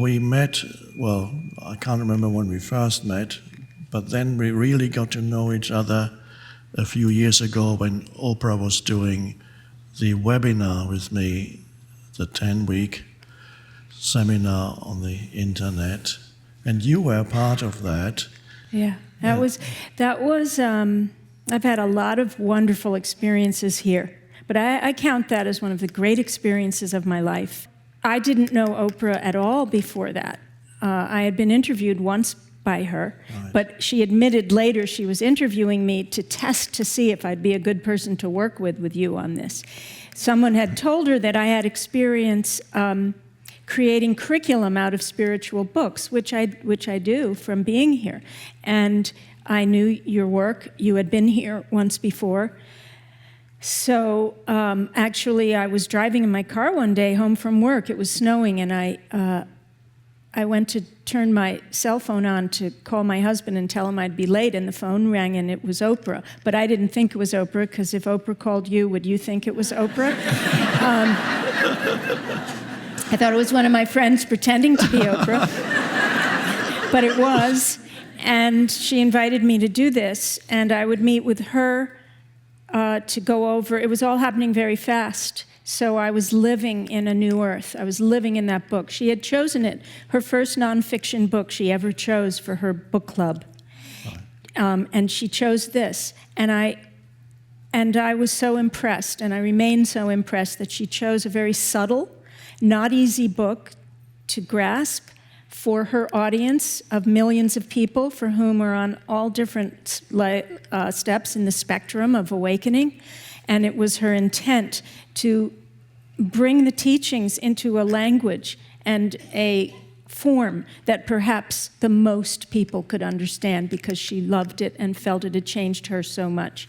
We met, well, I can't remember when we first met, but then we really got to know each other a few years ago when Oprah was doing the webinar with me, the 10-week seminar on the internet, and you were part of that. Yeah, that was. I've had a lot of wonderful experiences here, but I count that as one of the great experiences of my life. I didn't know Oprah at all before that. I had been interviewed once by her, right. But she admitted later she was interviewing me to test to see if I'd be a good person to work with you on this. Someone had told her that I had experience creating curriculum out of spiritual books, which I do from being here. And I knew your work. You had been here once before. So actually, I was driving in my car one day home from work. It was snowing, and I went to turn my cell phone on to call my husband and tell him I'd be late, and the phone rang, and it was Oprah. But I didn't think it was Oprah, because if Oprah called you, would you think it was Oprah? I thought it was one of my friends pretending to be Oprah. But it was, and she invited me to do this, and I would meet with her to go over. It was all happening very fast. So I was living in a new earth. I was living in that book. She had chosen it, her first nonfiction book she ever chose for her book club. And she chose this. And I was so impressed, and I remain so impressed that she chose a very subtle, not easy book to grasp for her audience of millions of people for whom are on all different steps in the spectrum of awakening. And it was her intent to bring the teachings into a language and a form that perhaps the most people could understand, because she loved it and felt it had changed her so much.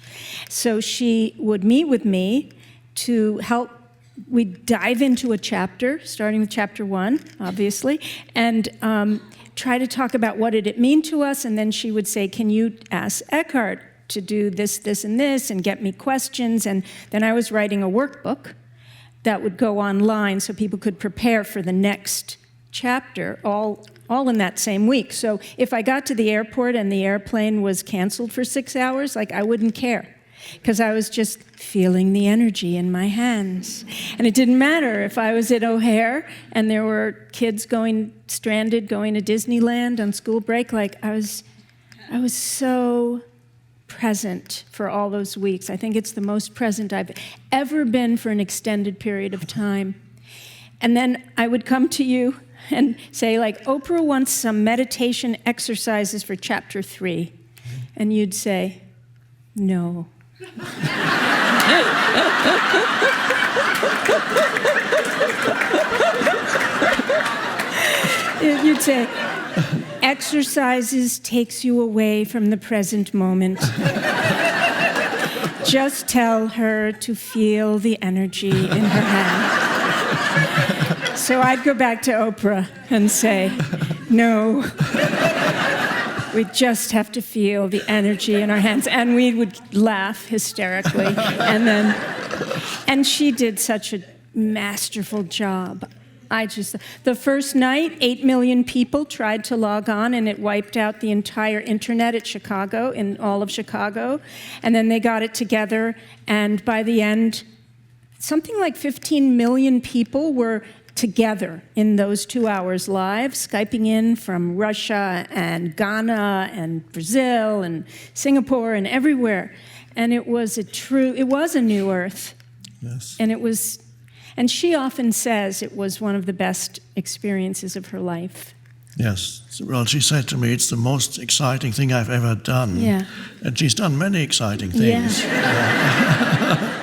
So she would meet with me to help. We'd dive into a chapter, starting with chapter 1, obviously, and try to talk about what did it mean to us, and then she would say, can you ask Eckhart to do this, this, and this, and get me questions. And then I was writing a workbook that would go online so people could prepare for the next chapter, all in that same week. So if I got to the airport and the airplane was canceled for 6 hours, I wouldn't care, because I was just feeling the energy in my hands. And it didn't matter if I was at O'Hare and there were kids stranded going to Disneyland on school break. I was so present for all those weeks. I think it's the most present I've ever been for an extended period of time. And then I would come to you and say, Oprah wants some meditation exercises for chapter 3. And you'd say, no. You'd say, exercises takes you away from the present moment. Just tell her to feel the energy in her hand. So I'd go back to Oprah and say, no. We just have to feel the energy in our hands. And we would laugh hysterically. And she did such a masterful job. The first night, 8 million people tried to log on, and it wiped out the entire internet in all of Chicago. And then they got it together, and by the end, something like 15 million people were together in those 2 hours live, Skyping in from Russia and Ghana and Brazil and Singapore and everywhere. And it was a new earth. Yes. And she often says it was one of the best experiences of her life. Yes. Well, she said to me, it's the most exciting thing I've ever done. Yeah. And she's done many exciting things. Yeah.